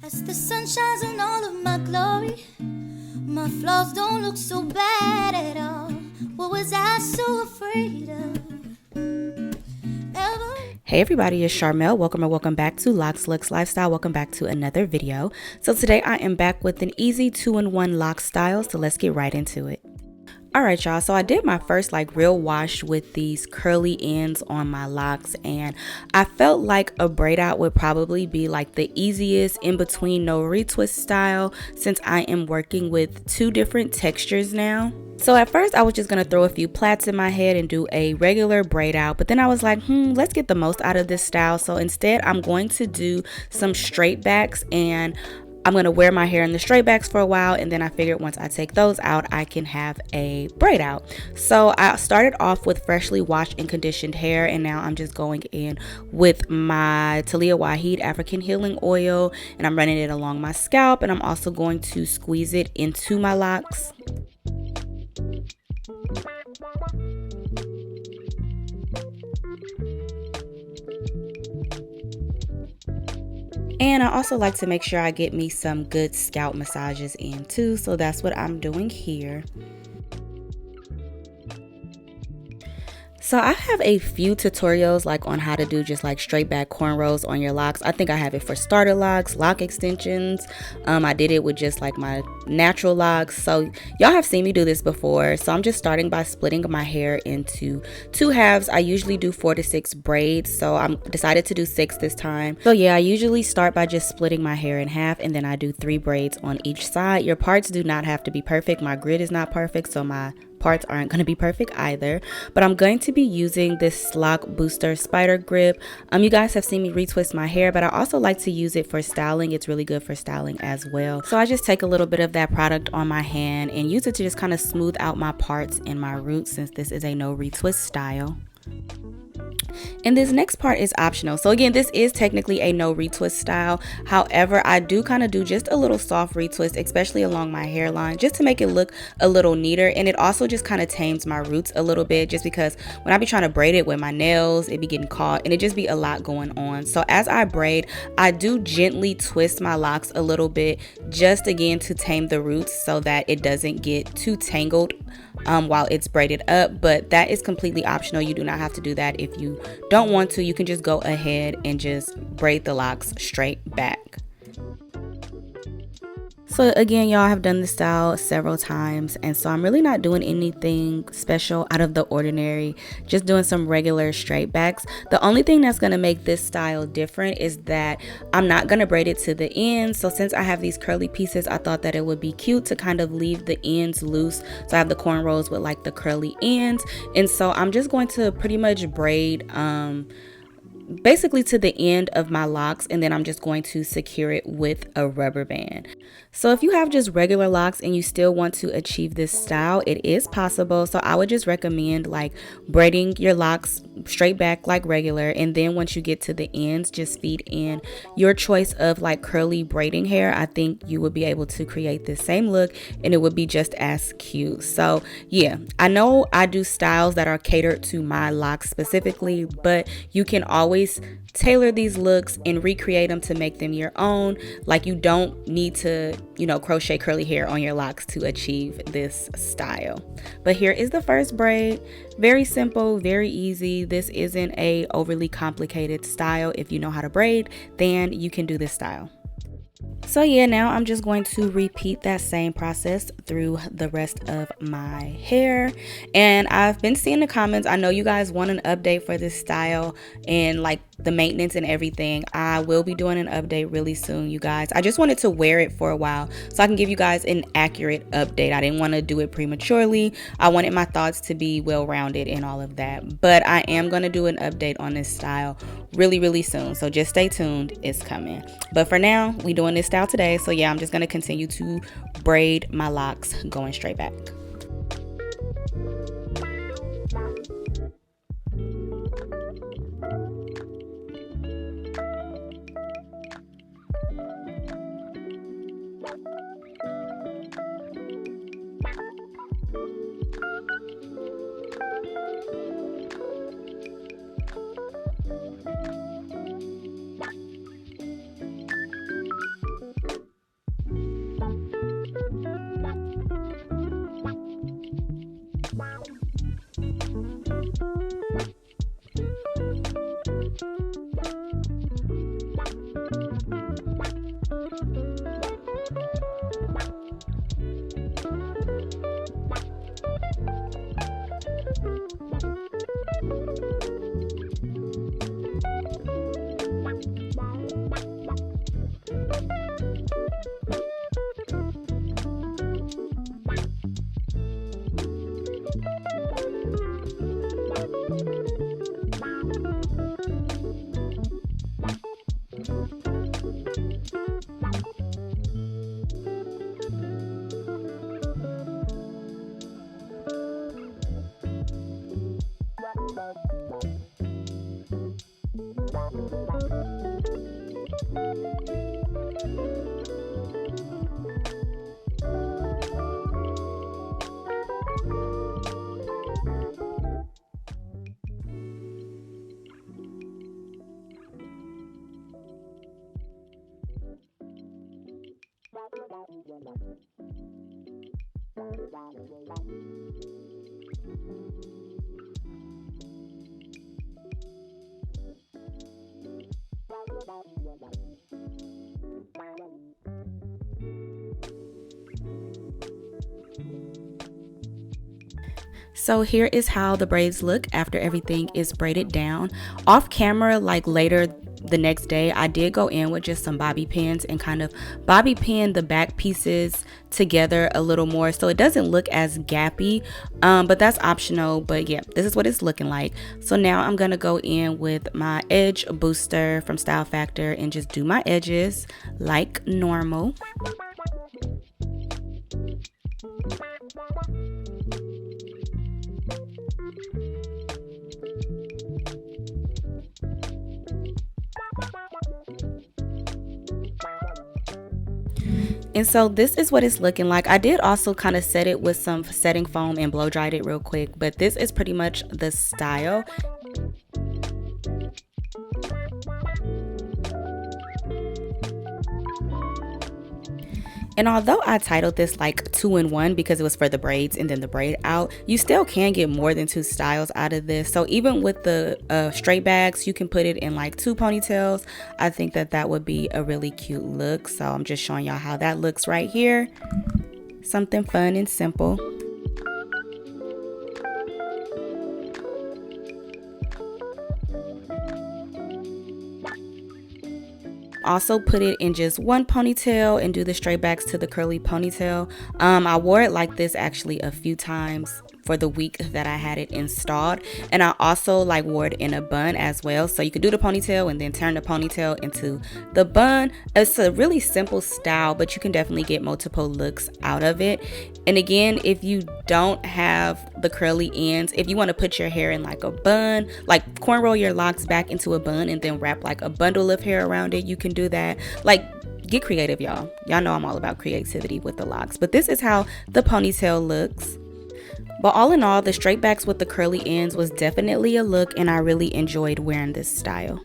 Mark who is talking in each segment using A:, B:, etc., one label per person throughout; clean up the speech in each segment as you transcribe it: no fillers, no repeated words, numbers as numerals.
A: As the sun shines on all of my glory, my flaws don't look so bad at all. What was I so afraid of?
B: Hey everybody, it's Sharmel. Welcome back to Locs, Lux Lifestyle. Welcome back to another video. So today I am back with an easy 2-in-1 lock style, so let's get right into it. Alright y'all, so I did my first real wash with these curly ends on my locks, and I felt like a braid out would probably be the easiest in between no retwist style, since I am working with two different textures now. So at first I was just going to throw a few plaits in my head and do a regular braid out, but then I was like, let's get the most out of this style. So instead I'm going to do some straight backs, and I'm going to wear my hair in the straight backs for a while, and then I figured once I take those out, I can have a braid out. So I started off with freshly washed and conditioned hair, and now I'm just going in with my Talia Waheed African Healing Oil, and I'm running it along my scalp, and I'm also going to squeeze it into my locks. And I also like to make sure I get me some good scalp massages in too, so that's what I'm doing here. So I have a few tutorials on how to do just straight back cornrows on your locks. I think I have it for starter locks, lock extensions. I did it with just my natural locks. So y'all have seen me do this before. So I'm just starting by splitting my hair into two halves. I usually do 4 to 6 braids. So I decided to do 6 this time. So yeah, I usually start by just splitting my hair in half, and then I do 3 braids on each side. Your parts do not have to be perfect. My grid is not perfect, so my parts aren't going to be perfect either, but I'm going to be using this Lock Booster Spider Grip. You guys have seen me retwist my hair, but I also like to use it for styling. It's really good for styling as well. So I just take a little bit of that product on my hand and use it to just kind of smooth out my parts and my roots, since this is a no retwist style. And this next part is optional. So again, this is technically a no retwist style. However, I do kind of do just a little soft retwist, especially along my hairline, just to make it look a little neater. And it also just kind of tames my roots a little bit, just because when I be trying to braid it with my nails, it be getting caught and it just be a lot going on. So as I braid, I do gently twist my locks a little bit, just again to tame the roots so that it doesn't get too tangled while it's braided up. But that is completely optional. You do not have to do that if you don't want to. You can just go ahead and just braid the locks straight back. So again, y'all, have done this style several times, and so I'm really not doing anything special out of the ordinary, just doing some regular straight backs. The only thing that's going to make this style different is that I'm not going to braid it to the ends. So since I have these curly pieces, I thought that it would be cute to kind of leave the ends loose. So I have the cornrows with the curly ends, and so I'm just going to pretty much braid basically to the end of my locks, and then I'm just going to secure it with a rubber band. So if you have just regular locks and you still want to achieve this style, it is possible. So I would just recommend braiding your locks straight back like regular, and then once you get to the ends, just feed in your choice of curly braiding hair. I think you would be able to create the same look, and it would be just as cute. So yeah, I know I do styles that are catered to my locks specifically, but you can always tailor these looks and recreate them to make them your own. You don't need to, crochet curly hair on your locks to achieve this style. But here is the first braid. Very simple, very easy. This isn't a overly complicated style. If you know how to braid, then you can do this style. So yeah, now I'm just going to repeat that same process through the rest of my hair. And I've been seeing the comments. I know you guys want an update for this style and the maintenance and everything. I will be doing an update really soon, you guys. I just wanted to wear it for a while so I can give you guys an accurate update. I didn't want to do it prematurely. I wanted my thoughts to be well-rounded and all of that. But I am going to do an update on this style really soon. So just stay tuned. It's coming. But for now, we doing this style today. So yeah, I'm just going to continue to braid my locks going straight back. So here is how the braids look after everything is braided down. Off camera, like later the next day, I did go in with just some bobby pins and kind of bobby pin the back pieces together a little more so it doesn't look as gappy, but that's optional. But yeah, this is what it's looking like. So now I'm gonna go in with my edge booster from Style Factor and just do my edges like normal. And so this is what it's looking like. I did also kind of set it with some setting foam and blow dried it real quick, but this is pretty much the style. And although I titled this like 2-in-1 because it was for the braids and then the braid out, you still can get more than 2 styles out of this. So even with the straight bags, you can put it in like 2 ponytails. I think that that would be a really cute look. So I'm just showing y'all how that looks right here. Something fun and simple. Also put it in just 1 ponytail and do the straight backs to the curly ponytail. I wore it like this actually a few times for the week that I had it installed, and I also like wore it in a bun as well, so you could do the ponytail and then turn the ponytail into the bun. It's a really simple style, but you can definitely get multiple looks out of it. And again, if you don't have the curly ends, if you want to put your hair in like a bun, like cornrow your locks back into a bun and then wrap like a bundle of hair around it, you can do that. Like, get creative, y'all know I'm all about creativity with the locks. But this is how the ponytail looks. But all in all, the straight backs with the curly ends was definitely a look, and I really enjoyed wearing this style.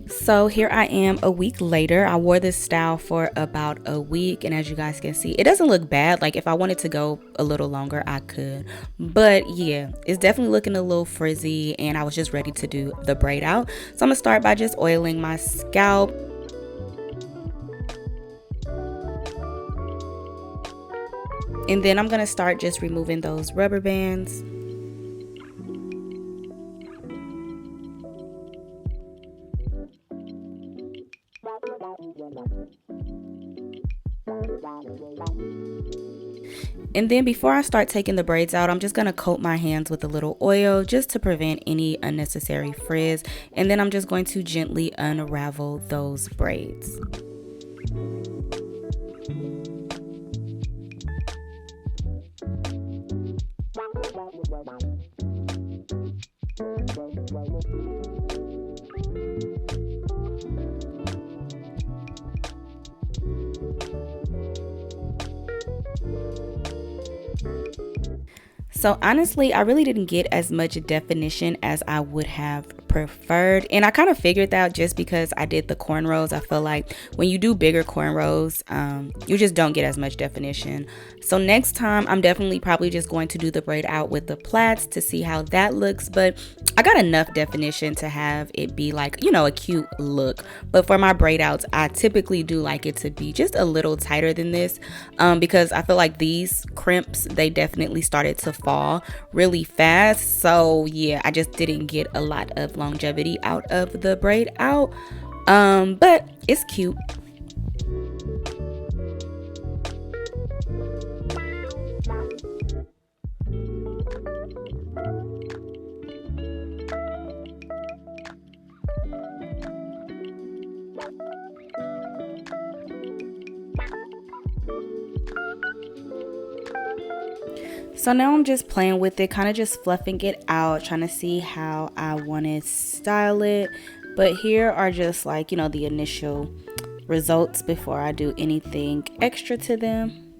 B: So here I am a week later. I wore this style for about a week, and as you guys can see, it doesn't look bad. Like if I wanted to go a little longer, I could. But yeah, it's definitely looking a little frizzy, and I was just ready to do the braid out. So I'm gonna start by just oiling my scalp. And then I'm gonna start just removing those rubber bands. And then before I start taking the braids out, I'm just gonna coat my hands with a little oil just to prevent any unnecessary frizz. And then I'm just going to gently unravel those braids. So honestly, I really didn't get as much definition as I would have preferred, and I kind of figured that just because I did the cornrows. I feel like when you do bigger cornrows, you just don't get as much definition. So next time I'm definitely probably just going to do the braid out with the plaits to see how that looks, but I got enough definition to have it be like, you know, a cute look. But for my braid outs, I typically do like it to be just a little tighter than this, because I feel like these crimps, they definitely started to fall really fast. So yeah, I just didn't get a lot of longevity out of the braid out, but it's cute. So now I'm just playing with it, kind of just fluffing it out, trying to see how I want to style it. But here are just like, you know, the initial results before I do anything extra to them.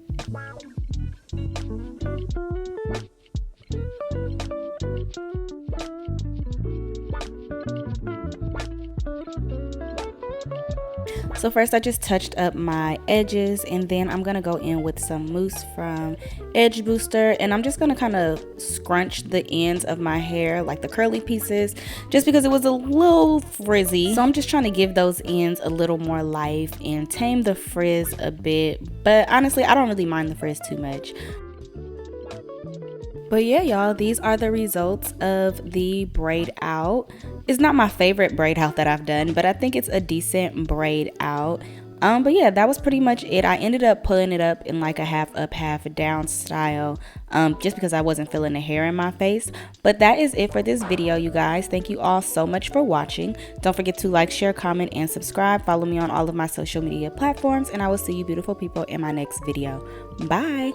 B: So first I just touched up my edges, and then I'm going to go in with some mousse from Edge Booster, and I'm just going to kind of scrunch the ends of my hair, like the curly pieces, just because it was a little frizzy. So I'm just trying to give those ends a little more life and tame the frizz a bit, but honestly I don't really mind the frizz too much. But yeah, y'all, these are the results of the braid out. It's not my favorite braid out that I've done, but I think it's a decent braid out. But yeah, that was pretty much it. I ended up pulling it up in like a half up, half down style, just because I wasn't feeling the hair in my face. But that is it for this video, you guys. Thank you all so much for watching. Don't forget to like, share, comment, and subscribe. Follow me on all of my social media platforms, and I will see you beautiful people in my next video. Bye.